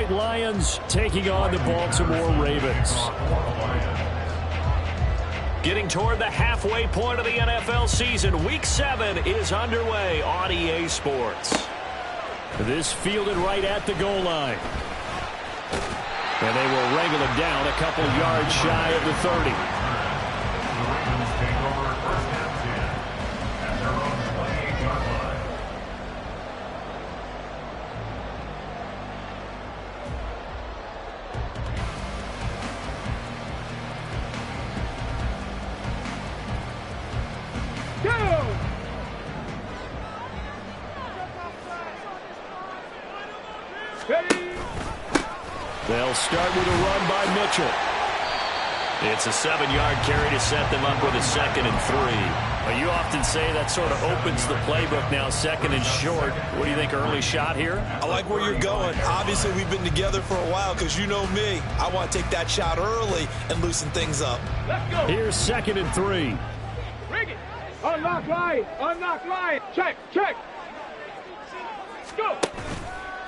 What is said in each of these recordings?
Detroit Lions taking on the Baltimore Ravens. Getting toward the halfway point of the NFL season, Week 7 is underway on EA Sports. This fielded right at the goal line. And they will wrangle him down a couple yards shy of the 30. They'll start with a run by Mitchell. It's a 7-yard carry to set them up with a 2nd and 3. Well, you often say that sort of opens the playbook now, 2nd and short. What do you think, early shot here? I like where you're going. Obviously, we've been together for a while because you know me. I want to take that shot early and loosen things up. Let's go. Here's 2nd and 3. Bring it. Unlock line. Unlock line. Check. Check. Let's go.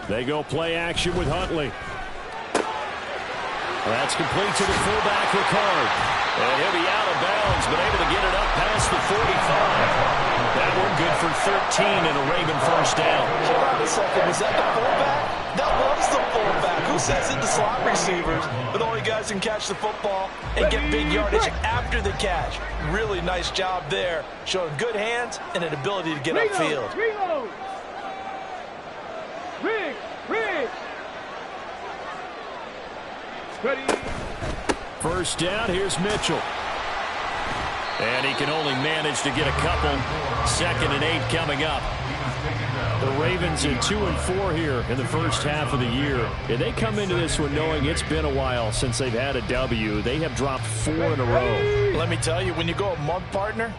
They go play action with Huntley. That's complete to the fullback, Ricard. And he'll be out of bounds, but able to get it up past the 45. That one good for 13 and a Raven first down. Hold on a second. Was that the fullback? That was the fullback. Who says it? The slot receivers. But only guys can catch the football and get big yardage after the catch. Really nice job there. Showing good hands and an ability to get upfield. Reload. Rig. Ready. First down, here's Mitchell. And he can only manage to get a couple. 2nd and 8 coming up. The Ravens at 2 and 4 here in the first half of the year. And they come into this one knowing it's been a while since they've had a W. They have dropped 4 in a row. Let me tell you, when you go a month, partner,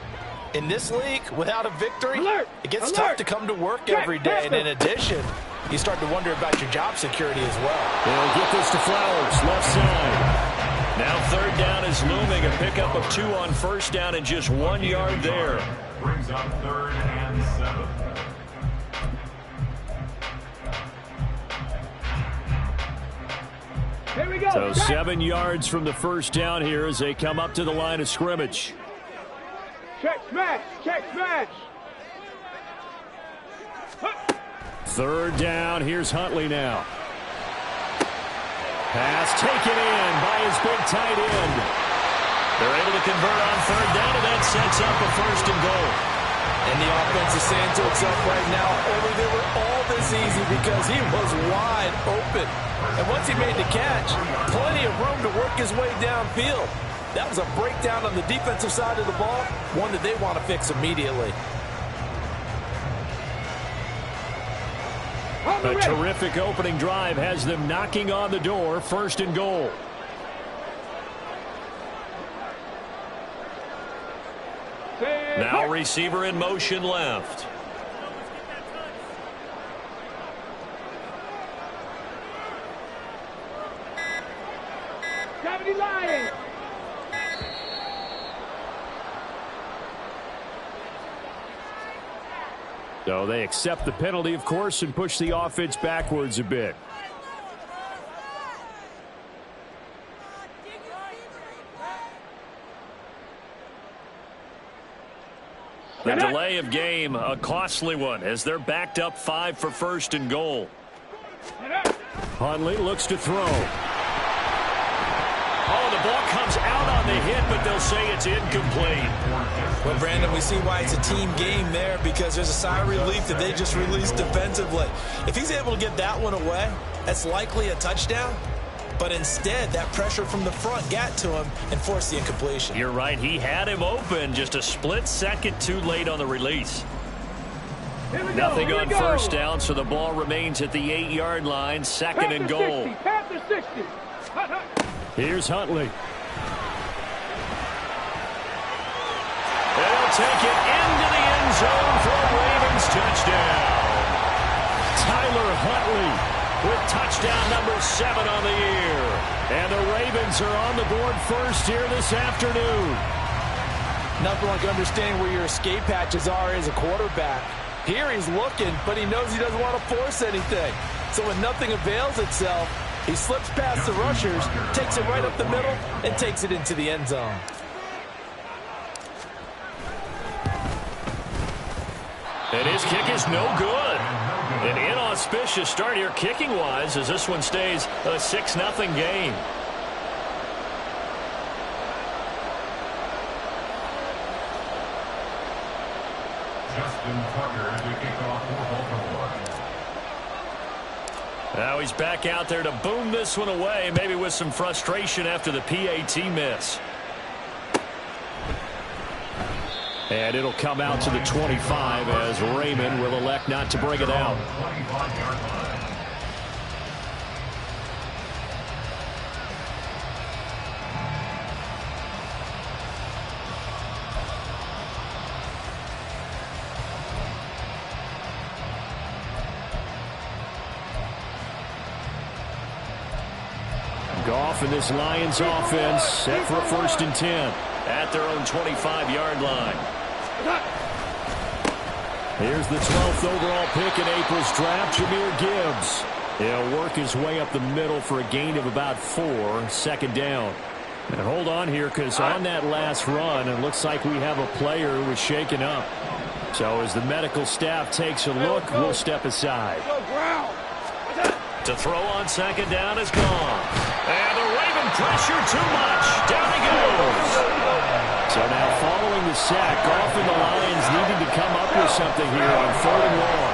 in this league, without a victory, it gets tough to come to work every day. And in addition, you start to wonder about your job security as well. They'll get this to Flowers, left side. Now 3rd down is looming. A pickup of 2 on first down and just 1 yard there. Brings up 3rd and 7. Here we go. So 7 yards from the first down here as they come up to the line of scrimmage. Check smash. Check smash. 3rd down. Here's Huntley now. Pass taken in by his big tight end. They're able to convert on 3rd down, and that sets up a 1st and goal. And the offense is saying to itself right now, only they were all this easy because he was wide open. And once he made the catch, plenty of room to work his way downfield. That was a breakdown on the defensive side of the ball, one that they want to fix immediately. A terrific opening drive has them knocking on the door. 1st and goal. Now receiver in motion left. Gravity Lions. So they accept the penalty, of course, and push the offense backwards a bit. The delay of game, a costly one, as they're backed up 5 for 1st and goal. Huntley looks to throw. Oh, the ball comes out on the hit, but they'll say it's incomplete. Well, Brandon, we see why it's a team game there because there's a sigh of relief that they just released defensively. If he's able to get that one away, that's likely a touchdown. But instead, that pressure from the front got to him and forced the incompletion. You're right. He had him open. Just a split second too late on the release. Nothing on first down, so the ball remains at the 8-yard line. 2nd and goal. Panther 60. Here's Huntley. They'll take it into the end zone for a Ravens touchdown. Tyler Huntley with touchdown number 7 on the year. And the Ravens are on the board first here this afternoon. Nothing like understanding where your escape hatches are as a quarterback. Here he's looking, but he knows he doesn't want to force anything. So when nothing avails itself, He slips past the rushers, takes it right up the middle, and takes it into the end zone. And his kick is no good. An inauspicious start here kicking-wise as this one stays a 6-0 game. Now he's back out there to boom this one away, maybe with some frustration after the PAT miss. And it'll come out to the 25 as Raymond will elect not to bring it out. Goff and this Lions offense set for a 1st and 10 at their own 25-yard line. Here's the 12th overall pick in April's draft, Jahmyr Gibbs. He'll work his way up the middle for a gain of about 4, 2nd down. And hold on here, because on that last run, it looks like we have a player who was shaken up. So as the medical staff takes a look, we'll step aside. To throw on 2nd down is gone. And the Raven pressure too much. Down he goes. So now following the sack, Goff and the Lions needing to come up with something here on 3rd and long.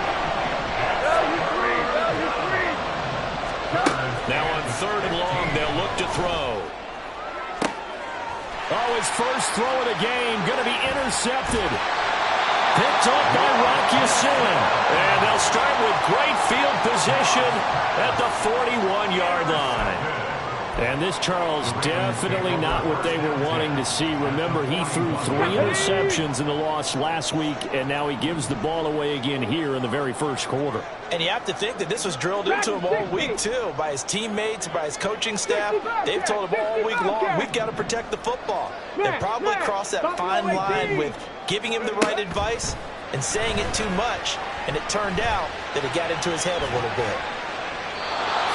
Now on 3rd and long, they'll look to throw. Oh, his first throw of the game going to be intercepted. Picked up by Gaun7. And they'll start with great field position at the 41-yard line. And this, Charles, definitely not what they were wanting to see. Remember, he threw 3 interceptions in the loss last week, and now he gives the ball away again here in the very first quarter. And you have to think that this was drilled into him all week, too, by his teammates, by his coaching staff. They've told him all week long, we've got to protect the football. They probably crossed that fine line with giving him the right advice and saying it too much, and it turned out that it got into his head a little bit.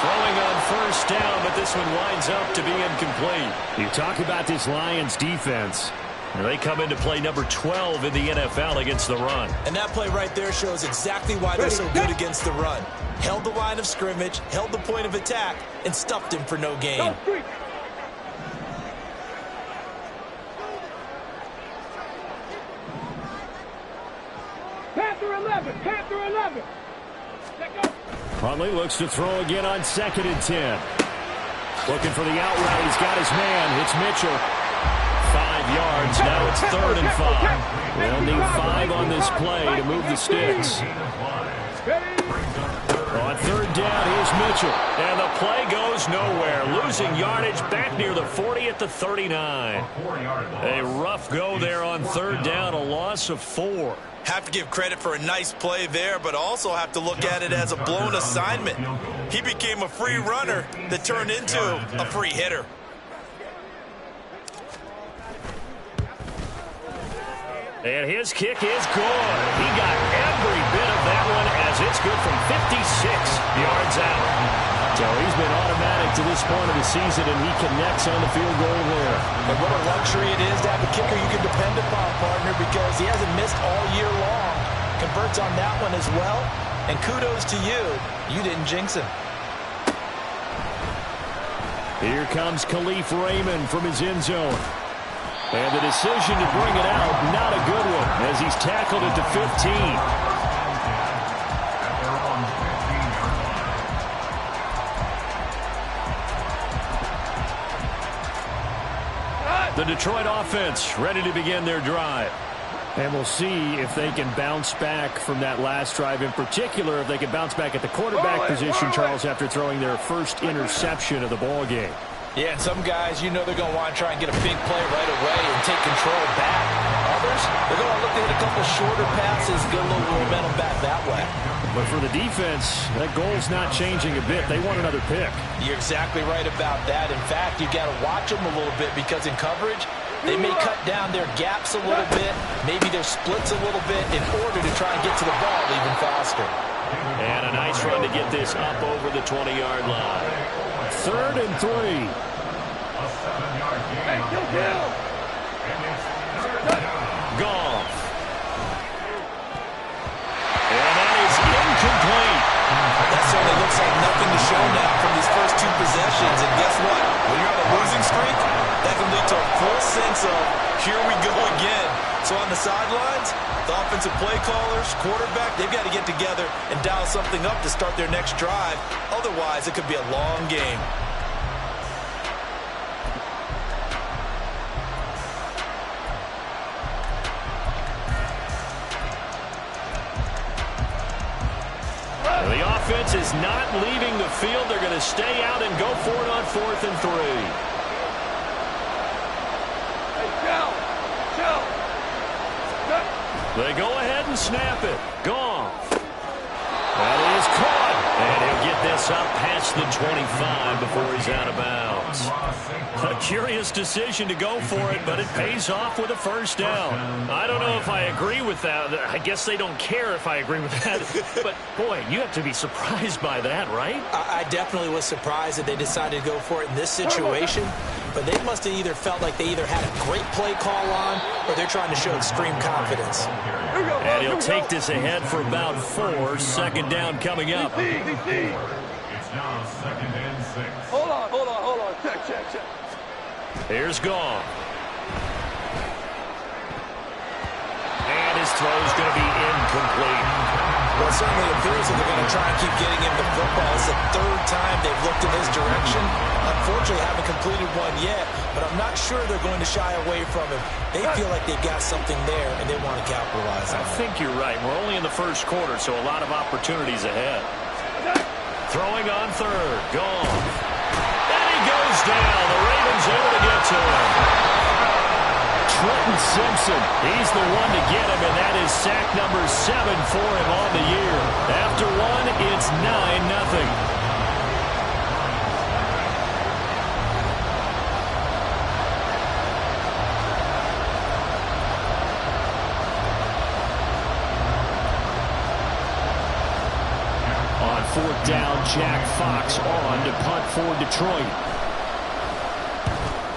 Throwing on 1st down, but this one winds up to be incomplete. You talk about this Lions defense. They come into play number 12 in the NFL against the run. And that play right there shows exactly why they're so good against the run. Held the line of scrimmage, held the point of attack, and stuffed him for no gain. Panther 11, Panther 11. Huntley looks to throw again on 2nd and 10. Looking for the out route. He's got his man. It's Mitchell. 5 yards. Now it's 3rd and 5. They'll need 5 on this play to move the sticks. On 3rd down, here's Mitchell. And the play goes nowhere. Losing yardage back near the 40 at the 39. A rough go there on 3rd down. A loss of 4. Have to give credit for a nice play there, but also have to look at it as a blown assignment. He became a free runner that turned into a free hitter. And his kick is good. He got every bit of that one as it's good from 56 yards out. So he's been automatic to this point of the season, and he connects on the field goal there. And what a luxury it is to have a kicker you can depend upon, partner, because he hasn't missed all year long. Converts on that one as well, and kudos to you. You didn't jinx him. Here comes Khalif Raymond from his end zone. And the decision to bring it out, not a good one, as he's tackled at the 15. The Detroit offense ready to begin their drive. And we'll see if they can bounce back from that last drive. In particular, if they can bounce back at the quarterback position, Charles, after throwing their first interception of the ball game. Yeah, and some guys, you know they're going to want to try and get a big play right away and take control back. Others, they're going to look to hit a couple shorter passes, get a little momentum back that way. But for the defense, that goal's not changing a bit. They want another pick. You're exactly right about that. In fact, you've got to watch them a little bit because in coverage, they may cut down their gaps a little bit, maybe their splits a little bit in order to try and get to the ball even faster. And a nice run to get this up over the 20-yard line. 3rd and 3. A 7-yard gain. Hey, kill. And it's 3rd down. Goff. And that is incomplete. That certainly looks like nothing to show now from these first 2 possessions. And guess what? When you're on a losing streak, that can lead to a full sense of, here we go again. So on the sidelines, the offensive play callers, quarterback, they've got to get together and dial something up to start their next drive. Otherwise, it could be a long game. The offense is not leaving the field. They're going to stay out and go for it on 4th and 3. Hey, chill. They go ahead and snap it. Goff. That is caught. And he'll get this up past the 25 before he's out of bounds. A curious decision to go for it, but it pays off with a 1st down. I don't know if I agree with that. I guess they don't care if I agree with that. But, boy, you have to be surprised by that, right? I definitely was surprised that they decided to go for it in this situation. But they must have either felt like they either had a great play call on or they're trying to show extreme confidence. And he'll take this ahead for about 4. 2nd down coming up. It's now 2nd and 6. Hold on. Check. Here's Gaun. And his throw's going to be incomplete. Well, it certainly appears that they're going to try and keep getting him the football. It's the 3rd time they've looked in his direction. Unfortunately, haven't completed one yet, but I'm not sure they're going to shy away from him. They feel like they've got something there, and they want to capitalize on it. I think you're right. We're only in the 1st quarter, so a lot of opportunities ahead. Throwing on 3rd. Gaun. And he goes down. The Ravens able to get to him. Trenton Simpson, he's the one to get him, and that is sack number 7 for him on the year. After 1, it's 9-0. On 4th down, Jack Fox on to punt for Detroit.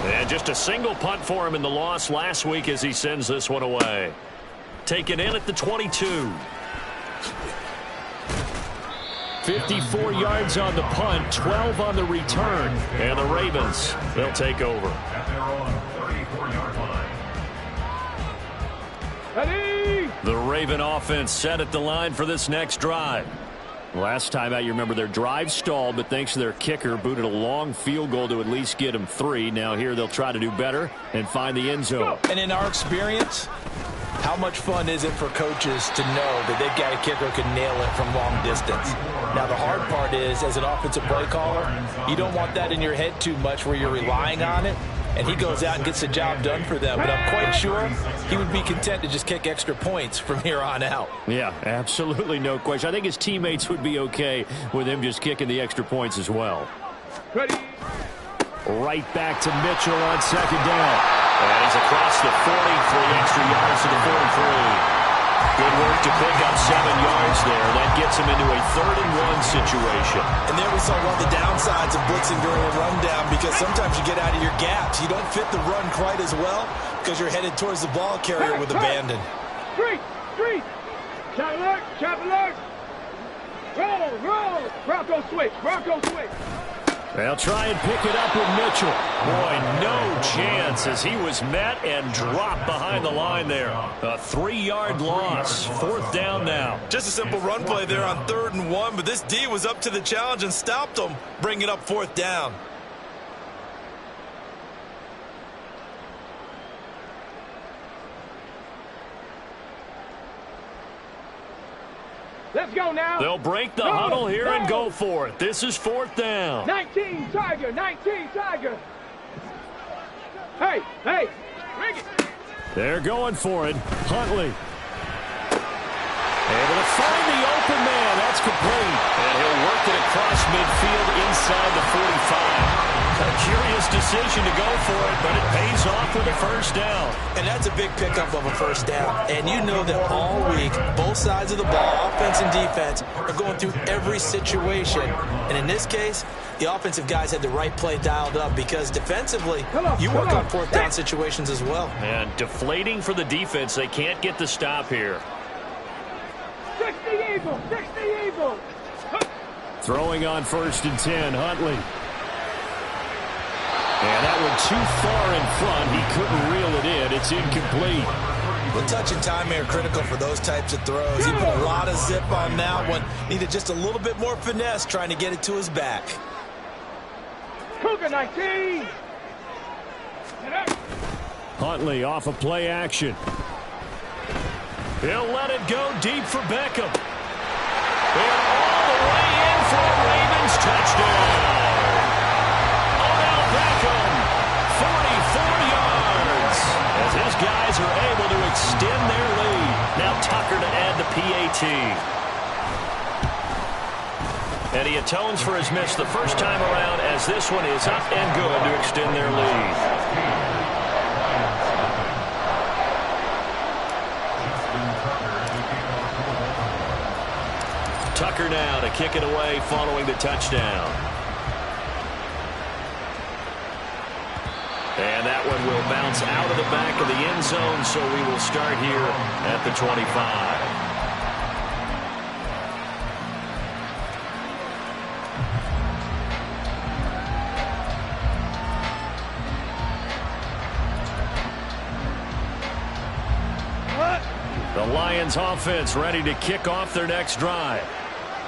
And just a single punt for him in the loss last week as he sends this one away. Taken in at the 22. 54 yards on the punt, 12 on the return. And the Ravens, they'll take over. At their own 34-yard line. Ready? The Raven offense set at the line for this next drive. Last time out, you remember their drive stalled, but thanks to their kicker, booted a long field goal to at least get them 3. Now here they'll try to do better and find the end zone. And in our experience, how much fun is it for coaches to know that they've got a kicker who can nail it from long distance? Now, the hard part is, as an offensive play caller, you don't want that in your head too much where you're relying on it. And he goes out and gets the job done for them. But I'm quite sure he would be content to just kick extra points from here on out. Yeah, absolutely no question. I think his teammates would be okay with him just kicking the extra points as well. Ready? Right back to Mitchell on 2nd down. And he's across the 40, 3 extra yards to the 43. Good work to pick up 7 yards there. That gets him into a 3rd and 1 situation. And there we saw one of the downsides of blitzing during a rundown, because sometimes you get out of your gaps. You don't fit the run quite as well because you're headed towards the ball carrier with abandon. Street! Chop alert! Roll! Bronco switch! They'll try and pick it up with Mitchell. Boy, no chance as he was met and dropped behind the line there. A 3-yard loss. 4th down now. Just a simple run play there on 3rd and 1, but this D was up to the challenge and stopped him, bringing up 4th down. Let's go now. They'll break the huddle here and go for it. This is 4th down. 19 Tiger. Hey, ring it. They're going for it. Huntley. Able to find the open man. That's complete. And he'll work it across midfield inside the 45. A curious decision to go for it, but it pays off with a first down. And that's a big pickup of a first down. And you know that all week, both sides of the ball, offense and defense, are going through every situation. And in this case, the offensive guys had the right play dialed up because defensively, you work on fourth down situations as well. And deflating for the defense. They can't get the stop here. 60 Eagles, 60 Eagles. Throwing on 1st and 10, Huntley. And that one too far in front. He couldn't reel it in. It's incomplete. The touch and timing are critical for those types of throws. He put a lot of zip on that one. Needed just a little bit more finesse trying to get it to his back. Cougar 19. Huntley off of play action. He'll let it go deep for Beckham. And all the way in for a Ravens touchdown. Odell Beckham, 44 yards. As his guys are able to extend their lead. Now Tucker to add the PAT. And he atones for his miss the first time around as this one is up and good to extend their lead. Tucker now to kick it away following the touchdown. And that one will bounce out of the back of the end zone, so we will start here at the 25. The Lions offense ready to kick off their next drive.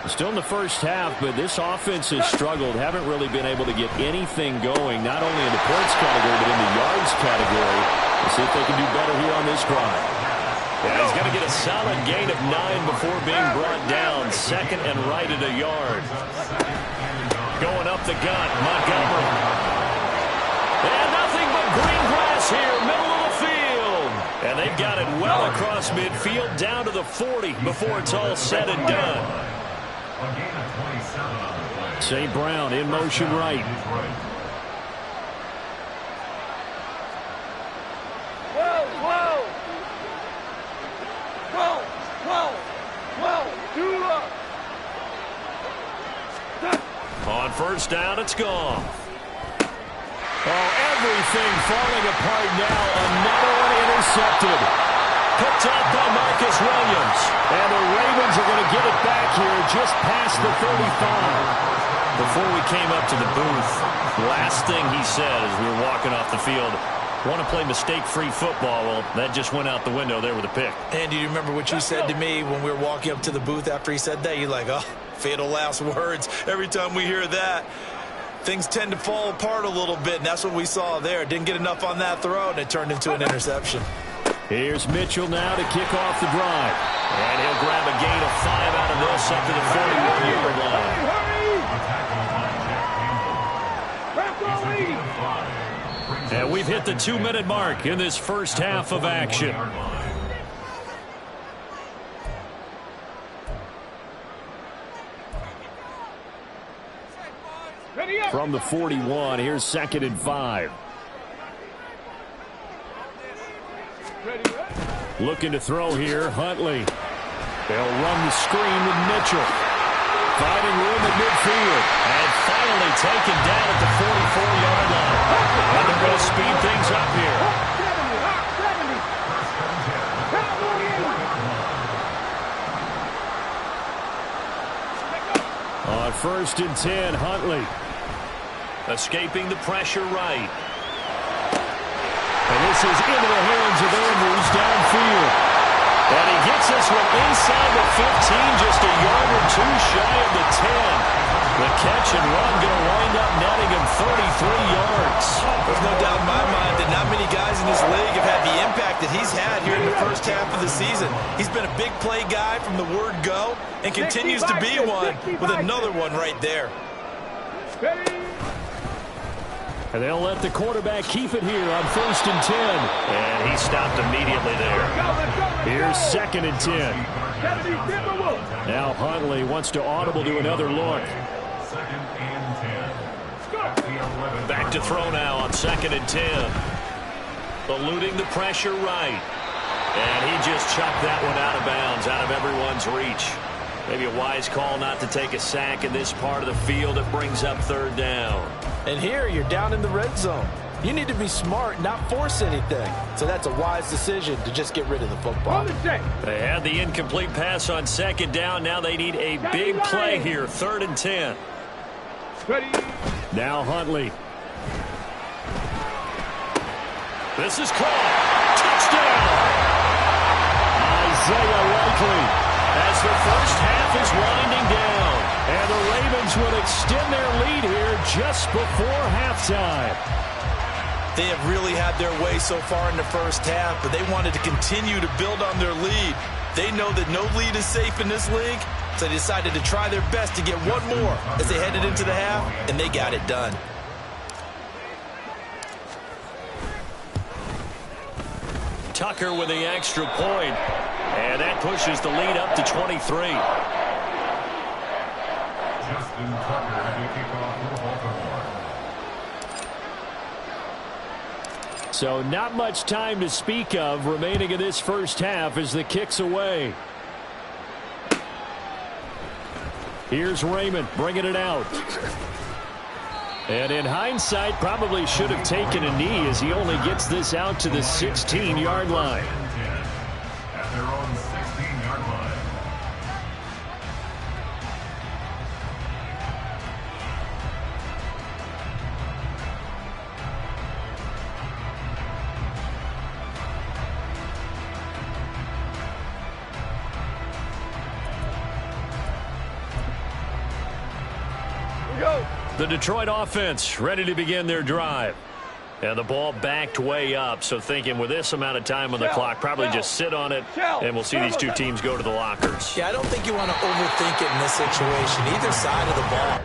Still in the first half, but this offense has struggled. Haven't really been able to get anything going, not only in the points category, but in the yards category. We'll see if they can do better here on this drive. Yeah, he's going to get a solid gain of 9 before being brought down. Second and right at a yard. Going up the gut, Montgomery. And nothing but green grass here, middle of the field. And they've got it well across midfield, down to the 40 before it's all said and done. St. Brown in motion right. On first down, it's gone. Oh, everything falling apart now. Another one intercepted. Picked up by Marcus Williams. And the Ravens are going to get it back here just past the 35. Before we came up to the booth, last thing he said as we were walking off the field, want to play mistake-free football. Well, that just went out the window there with a pick. And do you remember what you said to me when we were walking up to the booth after he said that? You're like, oh, fatal last words. Every time we hear that, things tend to fall apart a little bit, and that's what we saw there. Didn't get enough on that throw, and it turned into an interception. Here's Mitchell now to kick off the drive. And he'll grab a gain of 5 out of this up to the 41-yard line. And we've hit the 2-minute mark in this first half of action. From the 41, here's 2nd and 5. Looking to throw here, Huntley. They'll run the screen with Mitchell. Finding room at midfield. And finally taken down at the 44-yard line. And they're going to speed things up here. On 1st and 10, Huntley. Escaping the pressure right. And this is into the hands of Andrews downfield. And he gets this one inside the 15, just a yard or two shy of the 10. The catch and run going to wind up netting him 33 yards. There's no doubt in my mind that not many guys in this league have had the impact that he's had here in the first half of the season. He's been a big play guy from the word go and continues to be one with another one right there. And they'll let the quarterback keep it here on 1st and 10. And he stopped immediately there. Here's 2nd and 10. Now Huntley wants to audible to another look. 2nd and 10. Back to throw now on 2nd and 10. Eluding the pressure right. And he just chucked that one out of bounds, out of everyone's reach. Maybe a wise call not to take a sack in this part of the field. It brings up 3rd down. And here you're down in the red zone. You need to be smart, not force anything. So that's a wise decision to just get rid of the football. They had the incomplete pass on 2nd down. Now they need a big play here. 3rd and 10. Now Huntley. This is caught. Touchdown. Isaiah Likely as the first half is winding down. And the Ravens would extend their lead here just before halftime. They have really had their way so far in the first half, but they wanted to continue to build on their lead. They know that no lead is safe in this league, so they decided to try their best to get one more as they headed into the half, and they got it done. Tucker with the extra point, and that pushes the lead up to 23. Justin Tucker had to kick off for Baltimore. So not much time to speak of remaining in this first half as the kick's away. Here's Raymond bringing it out. And in hindsight, probably should have taken a knee as he only gets this out to the 16-yard line. At their own 16-yard line. The Detroit offense ready to begin their drive. And the ball backed way up, so thinking with this amount of time on the clock, probably just sit on it, and we'll see these two teams go to the lockers. Yeah, I don't think you want to overthink it in this situation, either side of the ball.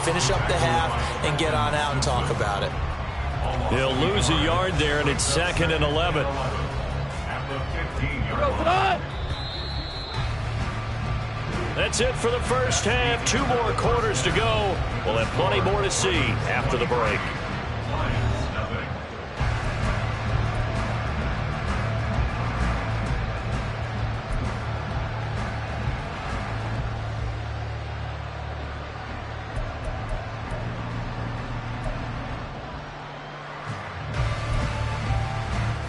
Finish up the half and get on out and talk about it. He'll lose a yard there, and it's 2nd and 11. That's it for the first half. 2 more quarters to go. We'll have plenty more to see after the break.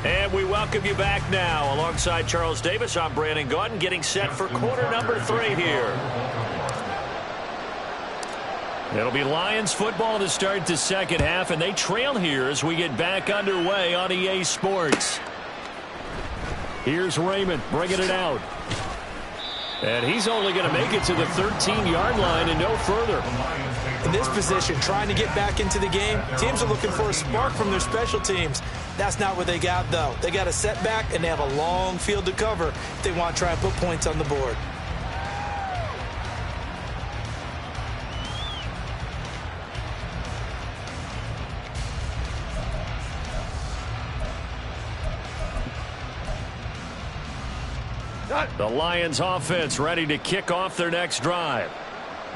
And we welcome you back now. Alongside Charles Davis, I'm Brandon Gaun, getting set for quarter number 3 here. It'll be Lions football to start the second half, and they trail here as we get back underway on EA Sports. Here's Raymond bringing it out. And he's only going to make it to the 13-yard line and no further. In this position, trying to get back into the game, teams are looking for a spark from their special teams. That's not what they got, though. They got a setback, and they have a long field to cover if they want to try and put points on the board. The Lions offense ready to kick off their next drive.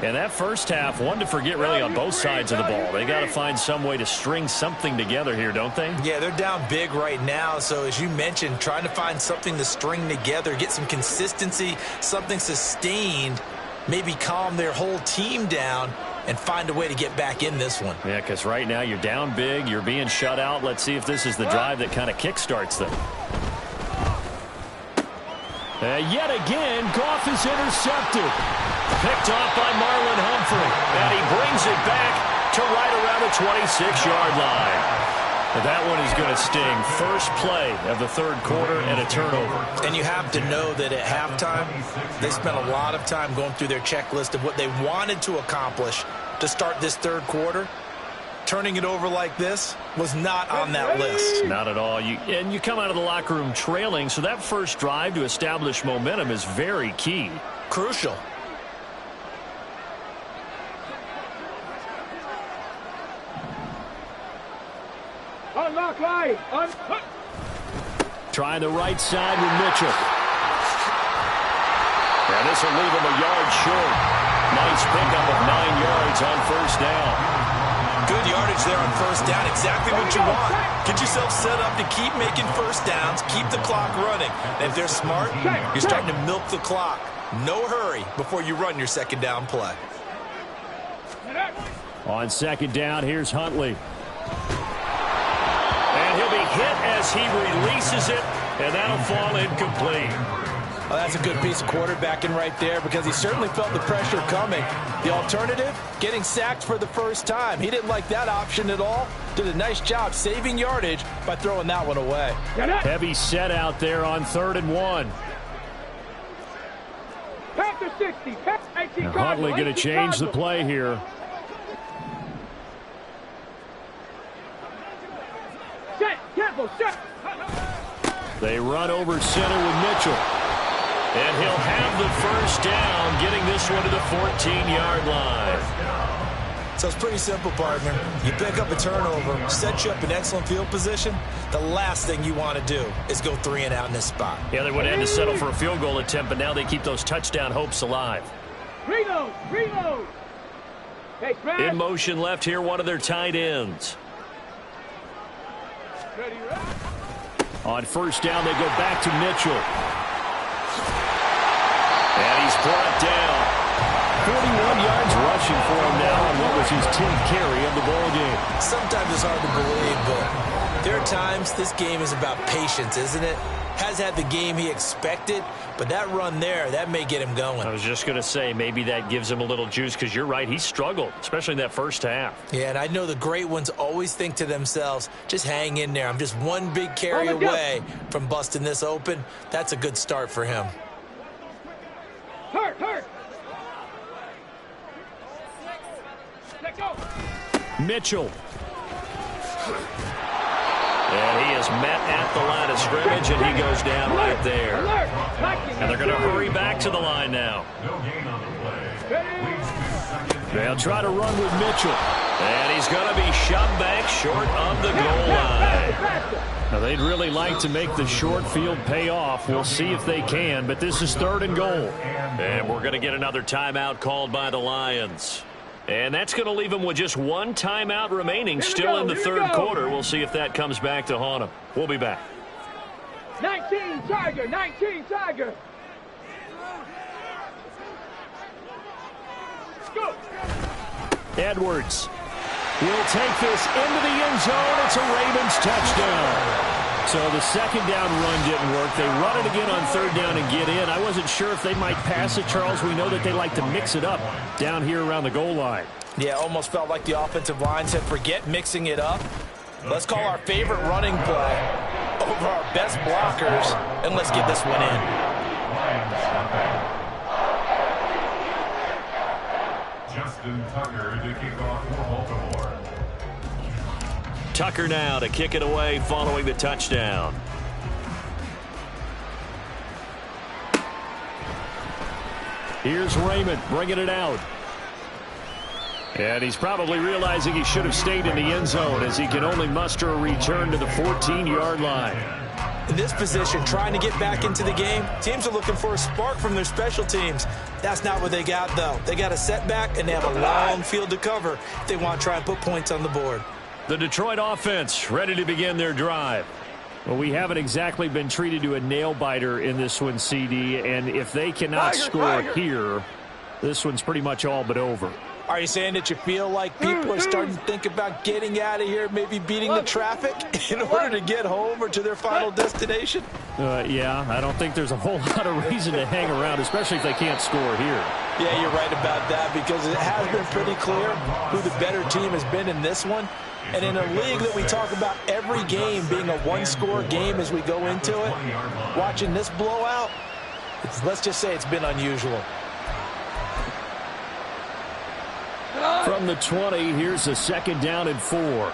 And that first half, one to forget really on both sides of the ball. They got to find some way to string something together here, don't they? Yeah, they're down big right now. So as you mentioned, trying to find something to string together, get some consistency, something sustained, maybe calm their whole team down and find a way to get back in this one. Yeah, because right now you're down big, you're being shut out. Let's see if this is the drive that kind of kickstarts them. Yet again, Goff is intercepted. Picked off by Marlon Humphrey. And he brings it back to right around the 26-yard line. And that one is going to sting. First play of the third quarter and a turnover. And you have to know that at halftime, they spent a lot of time going through their checklist of what they wanted to accomplish to start this third quarter. Turning it over like this was not on that list. Not at all. And you come out of the locker room trailing, so that first drive to establish momentum is very key. Crucial. Unlock line. Try the right side with Mitchell. And this will leave him a yard short. Nice pickup of 9 yards on first down. Good yardage there on first down. Exactly what you want. Get yourself set up to keep making first downs, keep the clock running. And if they're smart, you're starting to milk the clock. No hurry before you run your second down play. On second down, here's Huntley. And he'll be hit as he releases it, and that'll fall incomplete. Well, that's a good piece of quarterbacking right there because he certainly felt the pressure coming. The alternative, getting sacked for the first time. He didn't like that option at all. Did a nice job saving yardage by throwing that one away. Heavy set out there on 3rd and 1. Panther 60. And Huntley going to change the play here. Set. Careful. Set. They run over center with Mitchell. And he'll have the first down, getting this one to the 14-yard line. So it's pretty simple, partner. You pick up a turnover, set you up in excellent field position. The last thing you want to do is go 3 and out in this spot. Yeah, they would have had to settle for a field goal attempt, but now they keep those touchdown hopes alive. Reload. Hey, in motion left here, one of their tight ends. Ready. On first down, they go back to Mitchell. And he's brought down. 41 yards rushing for him now on what was his 10th carry of the ball game. Sometimes it's hard to believe, but there are times this game is about patience, isn't it? Has had the game he expected, but that run there, that may get him going. I was just going to say, maybe that gives him a little juice because you're right, he struggled, especially in that first half. Yeah, and I know the great ones always think to themselves, just hang in there. I'm just one big carry away from busting this open. That's a good start for him. Hurt. Let go. Mitchell. And he is met at the line of scrimmage, and he goes down right there. And they're going to hurry back to the line now. They'll try to run with Mitchell. And he's going to be shoved back short of the goal line. Now, they'd really like to make the short field pay off. We'll see if they can, but this is 3rd and goal. And we're going to get another timeout called by the Lions. And that's going to leave them with just one timeout remaining still in the third quarter. We'll see if that comes back to haunt them. We'll be back. 19 Tiger. Go. Edwards will take this into the end zone. It's a Ravens touchdown. So the second down run didn't work. They run it again on 3rd down and get in. I wasn't sure if they might pass it, Charles. We know that they like to mix it up down here around the goal line. Yeah, almost felt like the offensive line said, forget mixing it up. Let's call our favorite running play over our best blockers, and let's get this one in. Justin Tucker to kick off for Baltimore. Tucker now to kick it away following the touchdown. Here's Raymond bringing it out. And he's probably realizing he should have stayed in the end zone as he can only muster a return to the 14-yard line. In this position, trying to get back into the game, teams are looking for a spark from their special teams. That's not what they got, though. They got a setback, and they have a long field to cover if they want to try and put points on the board. The Detroit offense ready to begin their drive. Well, we haven't exactly been treated to a nail-biter in this one, CD, and if they cannot score here, this one's pretty much all but over. Are you saying that you feel like people are starting to think about getting out of here, maybe beating the traffic in order to get home or to their final destination? Yeah, I don't think there's a whole lot of reason to hang around, especially if they can't score here. Yeah, you're right about that because it has been pretty clear who the better team has been in this one. And in a league that we talk about every game being a one-score game as we go into it, watching this blowout, let's just say it's been unusual. From the 20, here's a 2nd down and 4.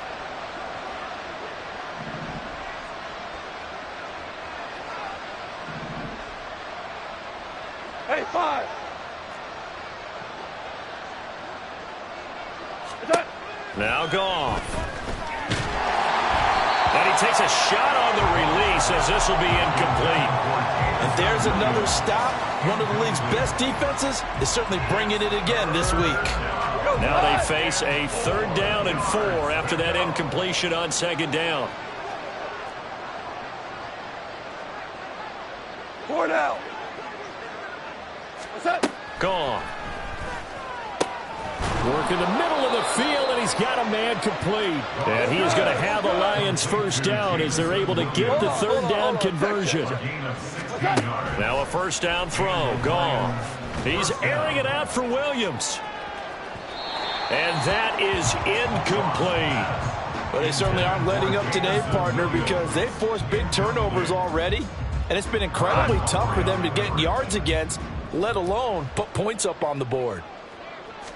Hey, 5. Now Gaun. And he takes a shot on the release as this will be incomplete. And there's another stop. One of the league's best defenses is certainly bringing it again this week. Now they face a 3rd down and 4 after that incompletion on 2nd down. 4 now. What's that? Gaun. Work in the middle of the field, and he's got a man complete. And he is going to have the Lions 1st down as they're able to get the 3rd down conversion. Now a 1st down throw. Gaun. He's airing it out for Williams. And that is incomplete. Well, they certainly aren't letting up today, partner, because they've forced big turnovers already. And it's been incredibly tough for them to get yards against, let alone put points up on the board.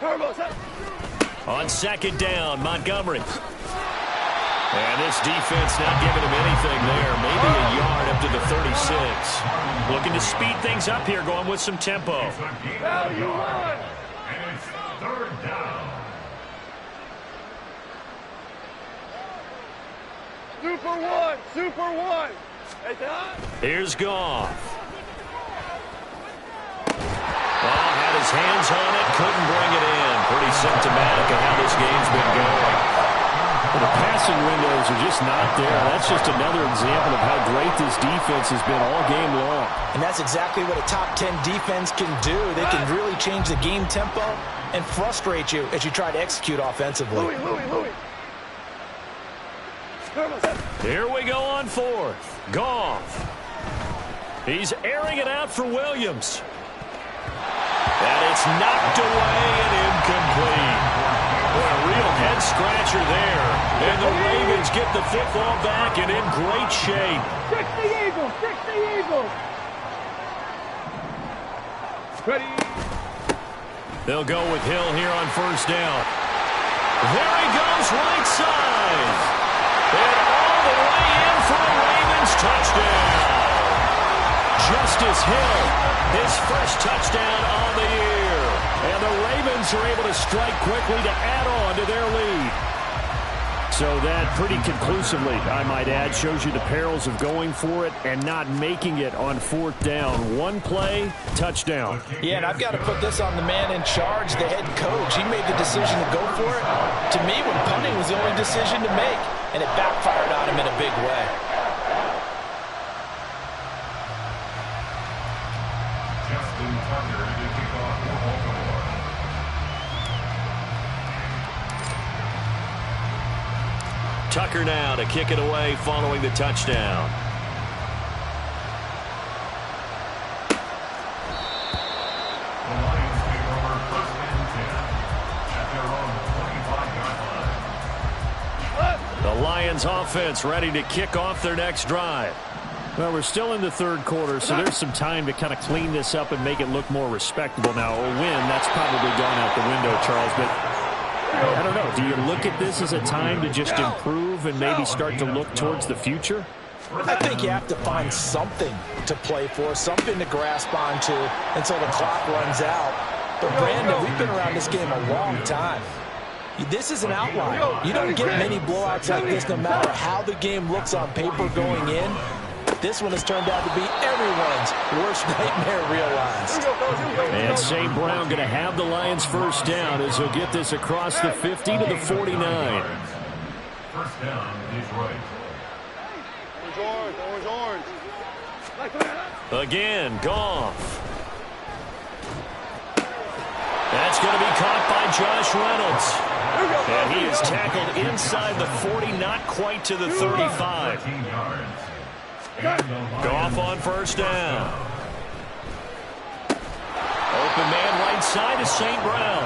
On 2nd down, Montgomery. And this defense not giving him anything there. Maybe a yard up to the 36. Looking to speed things up here, going with some tempo. Value 1. And it's 3rd down. Super 1. Super 1. Hey, Don. Here's Gaun. Oh, had his hands on it, couldn't bring it in. Pretty symptomatic of how this game's been going. Well, the passing windows are just not there. That's just another example of how great this defense has been all game long. And that's exactly what a top 10 defense can do. They can really change the game tempo and frustrate you as you try to execute offensively. Louis. Here we go on 4th. Gaun. He's airing it out for Williams. And it's knocked away and incomplete. Boy, a real head-scratcher there. And the Ravens get the football back and in great shape. 60 Eagles. 60 Eagles. Ready. They'll go with Hill here on 1st down. There he goes, right side. And all the way in for a Ravens touchdown. Justice Hill, his 1st touchdown on the year. And the Ravens are able to strike quickly to add on to their lead. So that pretty conclusively, I might add, shows you the perils of going for it and not making it on 4th down. One play, touchdown. Yeah, and I've got to put this on the man in charge, the head coach. He made the decision to go for it. To me, when punting was the only decision to make, and it backfired on him in a big way. Justin Tucker to kick off for Baltimore. Tucker now to kick it away following the touchdown. The Lions take over 1st and 10 at their own Lions offense ready to kick off their next drive. Well, we're still in the third quarter, so there's some time to kind of clean this up and make it look more respectable. Now, a win, that's probably gone out the window, Charles, but I don't know. Do you look at this as a time to just improve and maybe start to look towards the future? I think you have to find something to play for, something to grasp onto until the clock runs out. But, Brandon, we've been around this game a long time. This is an outlier. You don't get many blowouts like this no matter how the game looks on paper going in. This one has turned out to be everyone's worst nightmare realized. And St. Brown going to have the Lions first down as he'll get this across the 50 to the 49. First down, Detroit. Orange. Again, Goff. That's going to be caught by Josh Reynolds. And he is tackled inside the 40, not quite to the 35. Goff on first down. Open man right side is St. Brown.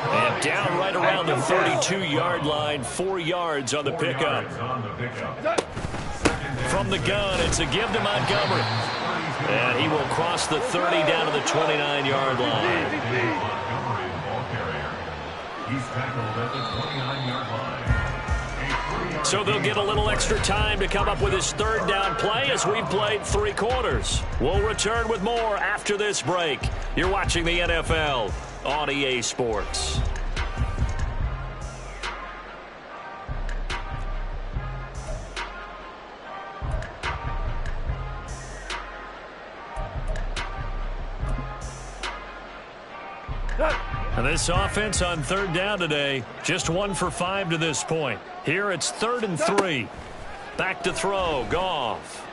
And down right around the 32-yard line, 4 yards on the pickup. From the gun, it's a give to Montgomery. And he will cross the 30 down to the 29-yard line. He's tackled at the 29-yard line. So they'll get a little extra time to come up with his third down play as we've played 3 quarters. We'll return with more after this break. You're watching the NFL on EA Sports. And this offense on third down today, just 1 for 5 to this point. Here it's 3rd and 3. Back to throw, Goff.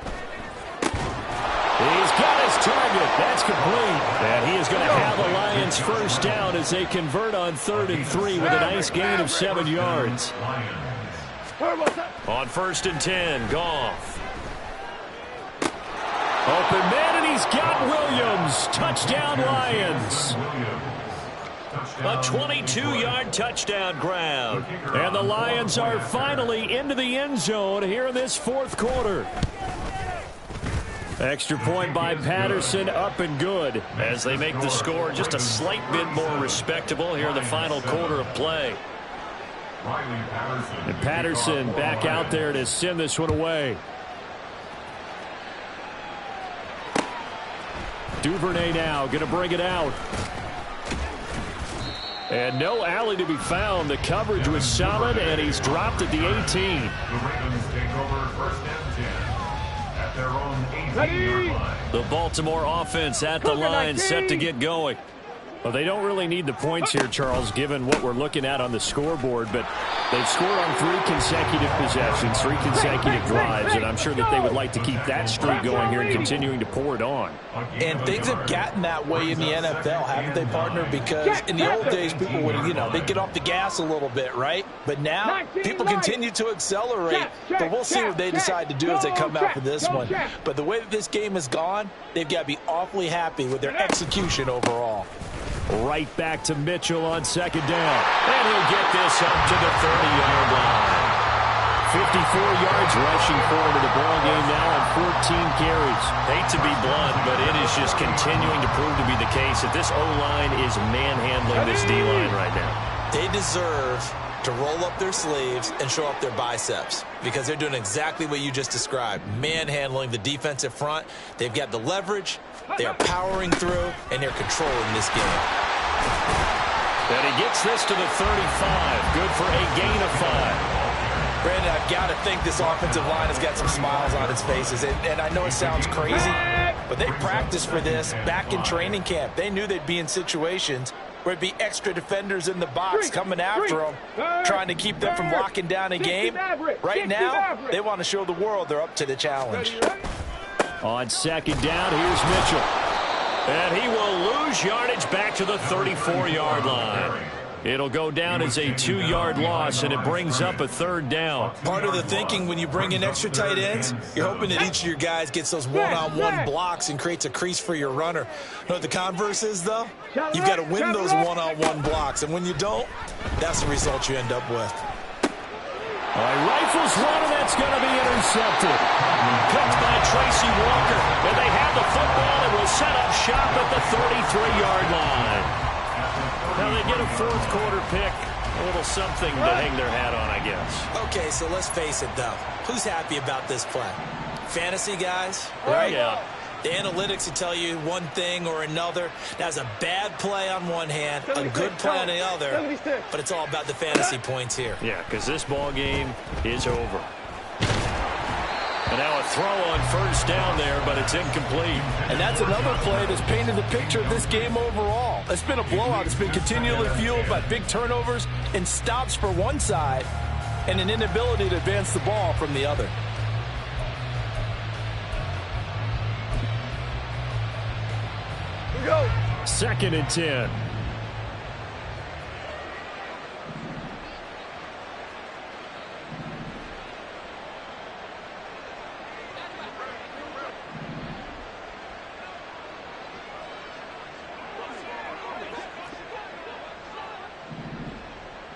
He's got his target. That's complete. And he is going to have the Lions first down as they convert on 3rd and 3 with a nice gain of 7 yards. On 1st and 10, Goff. Open man, and he's got Williams. Touchdown, Lions. A 22-yard touchdown grab. And the Lions are finally into the end zone here in this 4th quarter. Extra point by Patterson, up and good as they make the score just a slight bit more respectable here in the final quarter of play. And Patterson back out there to send this one away. Duvernay now going to bring it out. And no alley to be found. The coverage was solid, and he's dropped at the 18. The Ravens take over 1st and 10 at their own 18-yard line. The Baltimore offense at the line, set to get going. Well, they don't really need the points here, Charles, given what we're looking at on the scoreboard, but they've scored on 3 consecutive possessions, 3 consecutive drives, and I'm sure that they would like to keep that streak going here and continuing to pour it on. And things have gotten that way in the NFL, haven't they, partner? Because in the old days, people would, they'd get off the gas a little bit, right? But now, people continue to accelerate, but we'll see what they decide to do as they come out for this one. But the way that this game has gone, they've got to be awfully happy with their execution overall. Right back to Mitchell on 2nd down. And he'll get this up to the 30-yard line. 54 yards rushing forward to the ball game now on 14 carries. Hate to be blunt, but it is just continuing to prove to be the case that this O-line is manhandling this D-line right now. They deserve to roll up their sleeves and show up their biceps because they're doing exactly what you just described, manhandling the defensive front. They've got the leverage, they are powering through, and they're controlling this game. And he gets this to the 35. Good for a gain of 5. Brandon, I've got to think this offensive line has got some smiles on its faces. And I know it sounds crazy, but they practiced for this back in training camp. They knew they'd be in situations where it'd be extra defenders in the box coming after them, trying to keep them from locking down a game. Right now, they want to show the world they're up to the challenge. On 2nd down, here's Mitchell. And he will lose yardage back to the 34-yard line. It'll go down as a 2-yard loss, and it brings up a 3rd down. Part of the thinking when you bring in extra tight ends, you're hoping that each of your guys gets those one-on-one blocks and creates a crease for your runner. You know what the converse is, though? You've got to win those one-on-one blocks, and when you don't, that's the result you end up with. Well, he rifles one, and that's going to be intercepted. Picked by Tracy Walker. And they have the football and will set up shop at the 33-yard line. Now they get a fourth quarter pick. A little something to hang their hat on, I guess. Okay, so let's face it, though. Who's happy about this play? Fantasy guys, right? Yeah. The analytics will tell you one thing or another. That's a bad play on one hand, a good play on the other, but it's all about the fantasy points here. Yeah, because this ball game is over. And now a throw on first down there, but it's incomplete. And that's another play that's painted the picture of this game overall. It's been a blowout. It's been continually fueled by big turnovers and stops for one side and an inability to advance the ball from the other. Go. 2nd and 10.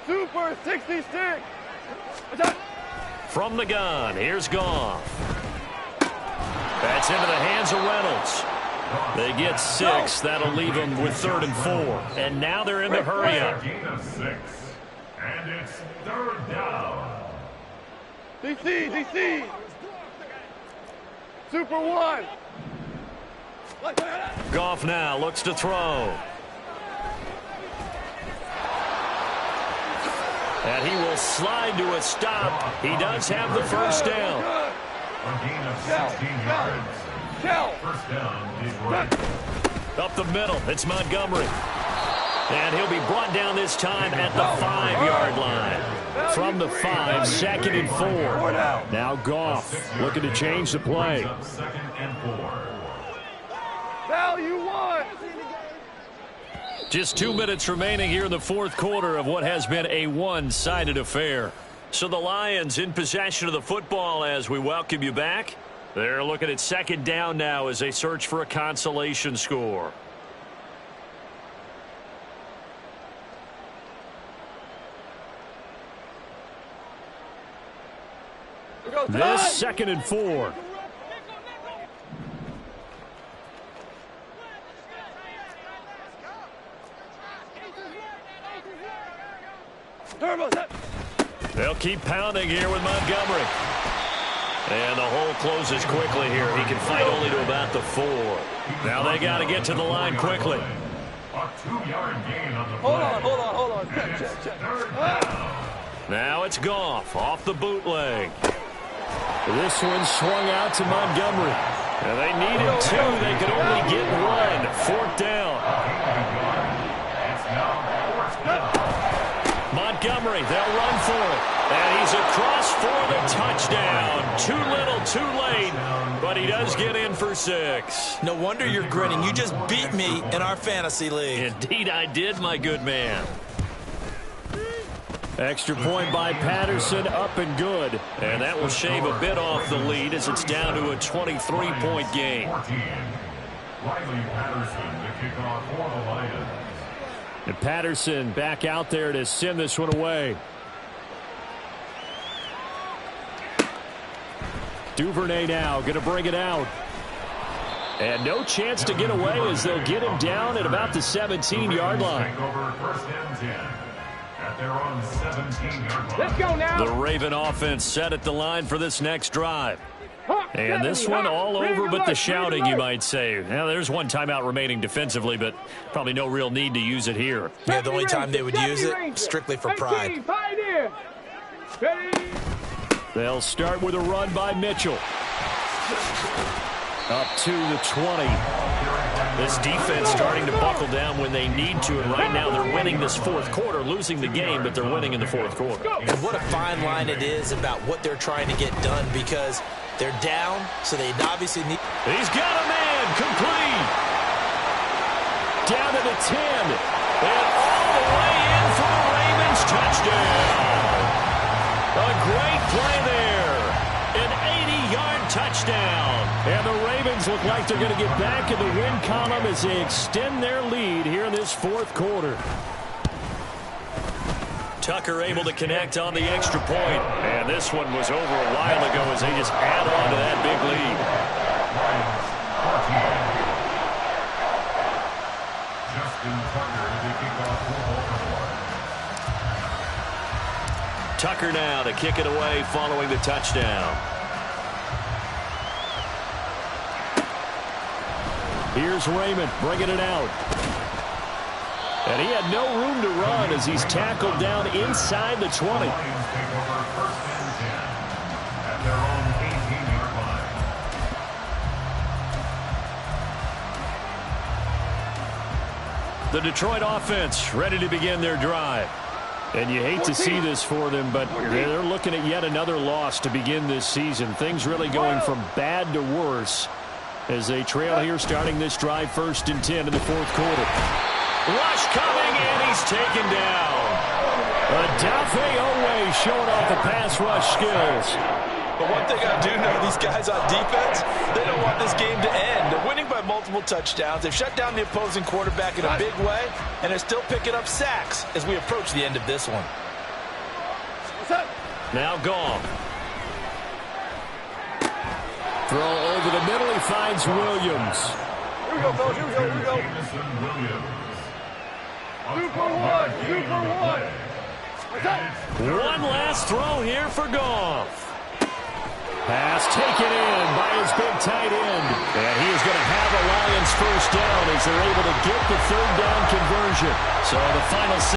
Super 66. From the gun, here's Gaun. That's into the hands of Reynolds. They get 6. That'll leave them with 3rd and 4. And now they're in the hurry-up. Gain of 6. And it's 3rd down. DC. Super 1. Goff now looks to throw. And he will slide to a stop. He does have the first down. A gain of 16 yards. First down is right. Up the middle, it's Montgomery. And he'll be brought down this time at the 5-yard line. From the 5, 2nd and 4. Now Goff looking to change the play. 2nd and 4. Value 1. Just 2 minutes remaining here in the fourth quarter of what has been a one-sided affair. So the Lions in possession of the football as we welcome you back. They're looking at 2nd down now as they search for a consolation score. This 2nd and 4. They'll keep pounding here with Montgomery. And the hole closes quickly here. He can fight only to about the 4. Now they got to get to the line quickly. A 2-yard gain on the play. Hold on. Check. Now it's Goff off the bootleg. This one swung out to Montgomery. And they needed 2. They could only get 1. 4th down. Montgomery, they'll run for it. And he's across for the touchdown. Too little, too late. But he does get in for 6. No wonder you're grinning. You just beat me in our fantasy league. Indeed I did, my good man. Extra point by Patterson, up and good. And that will shave a bit off the lead as it's down to a 23-point game. Riley Patterson, the kickoff for the Lions. And Patterson back out there to send this one away. Duvernay now going to bring it out. And no chance to get away as they'll get him down at about the 17-yard line. First and 10 at their own 17-yard line. Let's go now. The Raven offense set at the line for this next drive. And this one all over but the shouting, you might say. Now, there's one timeout remaining defensively, but probably no real need to use it here. Yeah, the only time they would use it, strictly for pride. They'll start with a run by Mitchell. Up to the 20. This defense starting to buckle down when they need to, and right now they're winning this fourth quarter, losing the game, but they're winning in the fourth quarter. And what a fine line it is about what they're trying to get done, because they're down, so they obviously need... He's got a man, complete. Down to the 10. And all the way in for the Ravens touchdown. A great play there. An 80-yard touchdown. And the Ravens look like they're going to get back in the win column as they extend their lead here in this fourth quarter. Tucker able to connect on the extra point. And this one was over a while ago as they just add on to that big lead. Justin Tucker, the kickoff for Baltimore. Tucker now to kick it away following the touchdown. Here's Raymond bringing it out. And he had no room to run as he's tackled down inside the 20. Lions take over first and 10 at their own 18-yard line. The Detroit offense ready to begin their drive. And you hate to see this for them, but they're looking at yet another loss to begin this season. Things really going from bad to worse as they trail here starting this drive 1st and 10 in the 4th quarter. Rush coming, and he's taken down. Adafe Owe showing off the pass rush skills. But one thing I do know, these guys on defense, they don't want this game to end. They're winning by multiple touchdowns. They've shut down the opposing quarterback in a big way, and they're still picking up sacks as we approach the end of this one. Now Gaun. Throw over the middle, he finds Williams. Here we go, fellas. Here we go. Here we go. Jameson Williams. 2 for 1. 2 for 1. One last throw here for Gaun. Pass taken in by his big tight end. And he is going to have a Lions first down as they're able to get the 3rd down conversion. So the final